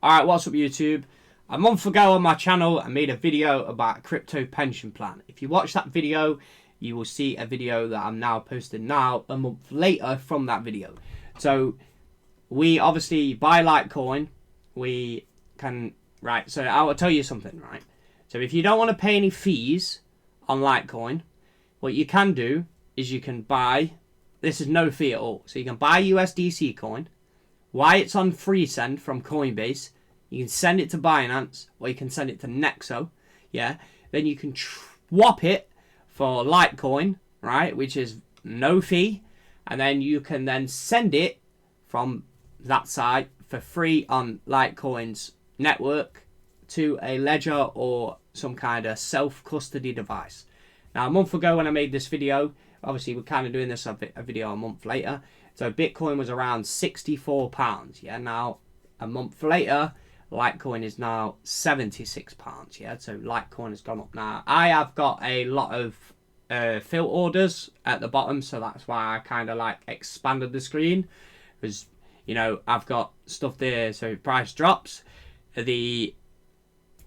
Alright, what's up YouTube? A month ago on my channel I made a video about a crypto pension plan. If you watch that video, you will see a video that I'm now posting now a month later from that video. So we obviously buy Litecoin. We can, right, so I will tell you something, right? So if you don't want to pay any fees on Litecoin, what you can do is you can buy, this is no fee at all. So you can buy USDC coin. Why it's on free send from Coinbase, you can send it to Binance or you can send it to Nexo, yeah. Then you can swap it for Litecoin, right, which is no fee, and then you can then send it from that side for free on Litecoin's network to a ledger or some kind of self-custody device. Now, a month ago when I made this video, obviously we're kind of doing this a video a month later. So Bitcoin was around £64. Yeah, now a month later, Litecoin is now £76. Yeah, so Litecoin has gone up now. I have got a lot of fill orders at the bottom, so that's why I kind of like expanded the screen, because you know I've got stuff there. So if price drops, the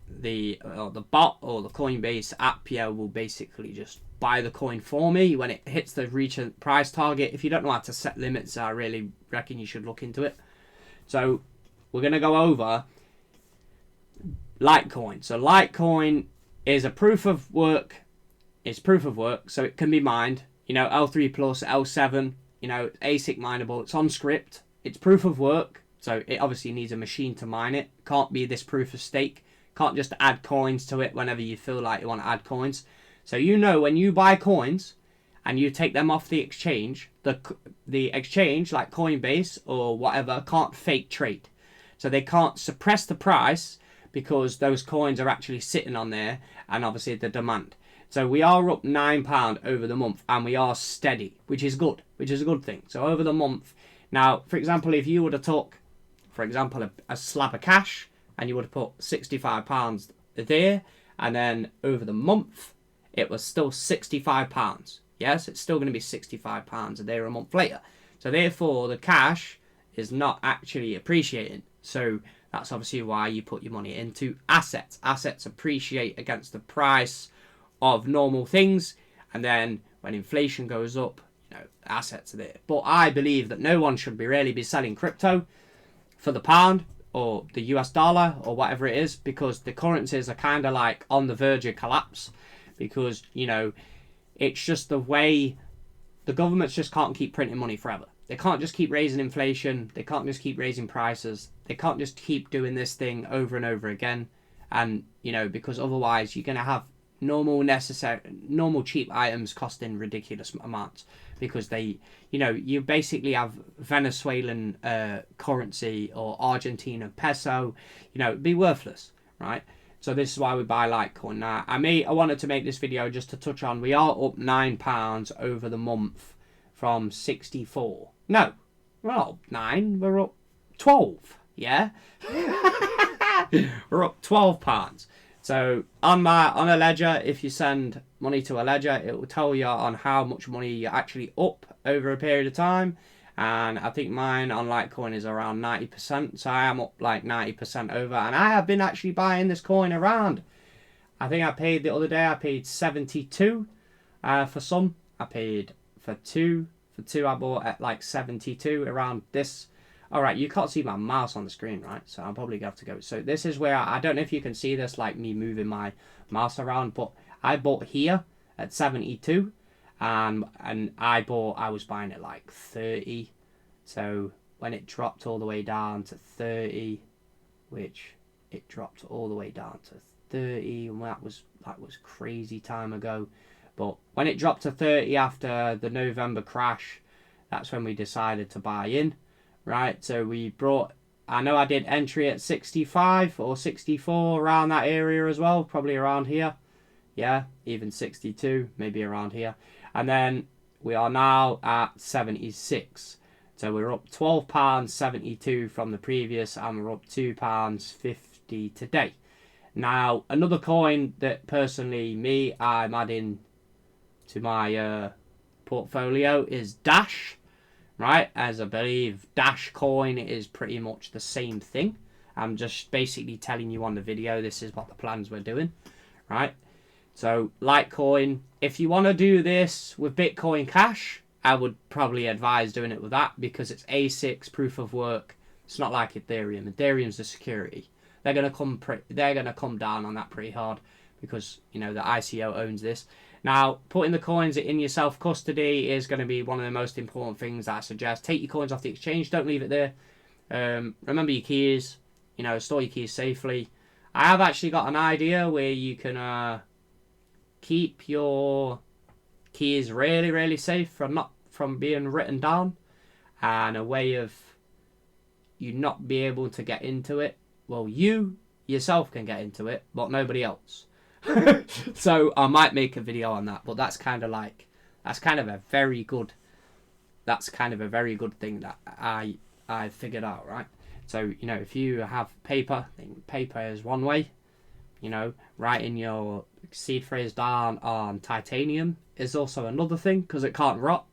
bot or the Coinbase app, yeah, will basically just buy the coin for me when it hits the reach price target. If you don't know how to set limits, I really reckon you should look into it. So we're going to go over Litecoin. So Litecoin is a proof of work. It's proof of work, so it can be mined. You know, L3 plus, L7, you know, ASIC mineable. It's on script. It's proof of work, so it obviously needs a machine to mine it. Can't be this proof of stake. Can't just add coins to it whenever you feel like you want to add coins. So you know when you buy coins and you take them off the exchange, the exchange like Coinbase or whatever can't fake trade. So they can't suppress the price because those coins are actually sitting on there and obviously the demand. So we are up £9 over the month and we are steady, which is good, which is a good thing. So over the month, now for example, if you would have took, for example, a slab of cash and you would have put £65 there, and then over the month it was still £65. Yes, it's still going to be £65 a day or a month later. So therefore, the cash is not actually appreciating. So that's obviously why you put your money into assets. Assets appreciate against the price of normal things, and then when inflation goes up, you know, assets are there. But I believe that no one should really be selling crypto for the pound or the US dollar or whatever it is, because the currencies are kind of like on the verge of collapse. Because, you know, it's just the way the governments just can't keep printing money forever. They can't just keep raising inflation. They can't just keep raising prices. They can't just keep doing this thing over and over again. And, you know, because otherwise you're going to have normal cheap items costing ridiculous amounts. Because they, you know, you basically have Venezuelan currency or Argentine peso, you know, it'd be worthless, right? So this is why we buy Litecoin. Now, I wanted to make this video just to touch on, we are up £9 over the month from 64. No, we're not up 9, we're up 12, yeah? We're up £12. So on a ledger, if you send money to a ledger, it will tell you on how much money you're actually up over a period of time. And I think mine on Litecoin is around 90%. So I am up like 90% over. And I have been actually buying this coin around. I think I paid the other day, I paid 72 for some. I paid for two. For two, I bought at like 72 around this. All right, you can't see my mouse on the screen, right? So I'll probably have to go. So this is where, I don't know if you can see this, like me moving my mouse around. But I bought here at 72. And I was buying it like 30. So when it dropped all the way down to 30, which it dropped all the way down to 30, and that was crazy time ago. But when it dropped to 30 after the November crash, that's when we decided to buy in, right? So we brought, I know I did entry at 65 or 64 around that area as well, probably around here. Yeah, even 62, maybe around here. And then we are now at 76. So we're up £12.72 from the previous, and we're up £2.50 today. Now, another coin that personally I'm adding to my portfolio is Dash, right? As I believe Dash coin is pretty much the same thing I'm just basically telling you on the video, this is what the plans we're doing, right? So Litecoin, if you want to do this with Bitcoin Cash, I would probably advise doing it with that because it's ASICs, proof of work. It's not like Ethereum. Ethereum's the security. They're gonna come down on that pretty hard because you know the ICO owns this. Now, putting the coins in your self custody is going to be one of the most important things that I suggest. Take your coins off the exchange. Don't leave it there. Remember your keys. You know, store your keys safely. I have actually got an idea where you can keep your keys really, really safe from being written down, and a way of you not be able to get into it. Well, you yourself can get into it, but nobody else. So I might make a video on that, but that's kind of a very good thing that I figured out, right? So you know, if you have paper, paper is one way. You know, writing your seed phrase down on titanium is also another thing because it can't rot.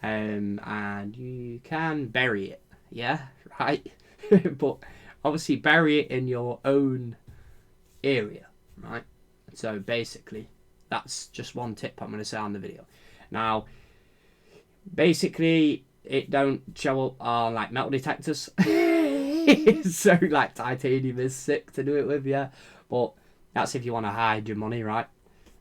And you can bury it, yeah, right? But obviously bury it in your own area, right? So basically, that's just one tip I'm going to say on the video. Now, basically, it don't show up on like metal detectors. So like titanium is sick to do it with, yeah. But that's if you want to hide your money, right?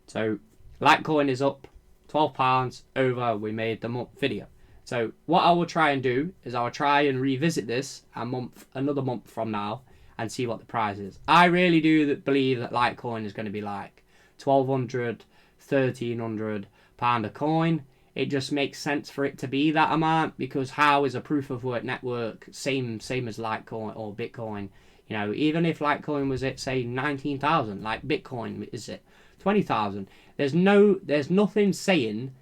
So Litecoin is up £12 over we made the month video. So what I will try and do is I will try and revisit this another month from now and see what the price is. I really do believe that Litecoin is going to be like £1,200, £1,300 a coin. It just makes sense for it to be that amount because how is a proof of work network same as Litecoin or Bitcoin? You know, even if Litecoin was at say 19,000, like Bitcoin is at 20,000, there's nothing saying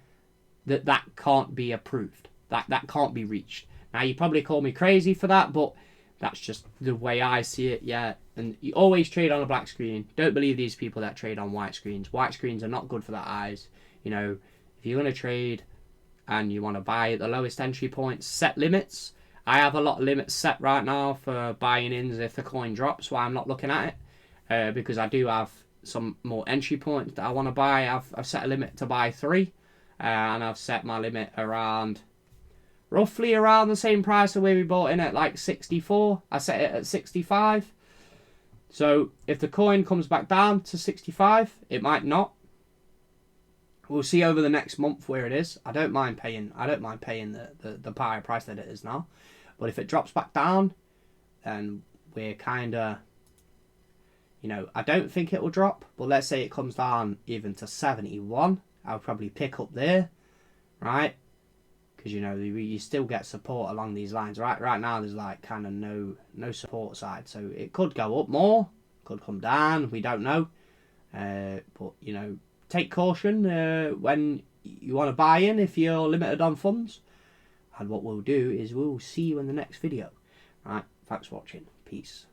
that can't be approved, that can't be reached. Now you probably call me crazy for that, but that's just the way I see it, yeah. And you always trade on a black screen. Don't believe these people that trade on white screens. White screens are not good for the eyes. You know, if you're going to trade and you want to buy at the lowest entry point, set limits. I have a lot of limits set right now for buying in if the coin drops, why I'm not looking at it. Because I do have some more entry points that I want to buy. I've set a limit to buy 3. And I've set my limit roughly around the same price of where we bought in at like 64. I set it at 65. So if the coin comes back down to 65, it might not. We'll see over the next month where it is. I don't mind paying the higher price that it is now. But if it drops back down, then we're kind of, you know, I don't think it will drop. But let's say it comes down even to 71. I'll probably pick up there, right? Because, you know, you still get support along these lines. Right now, there's like kind of no support side. So it could go up more, could come down. We don't know. But, you know, take caution when you want to buy in if you're limited on funds. And what we'll do is we'll see you in the next video. Right, thanks for watching. Peace.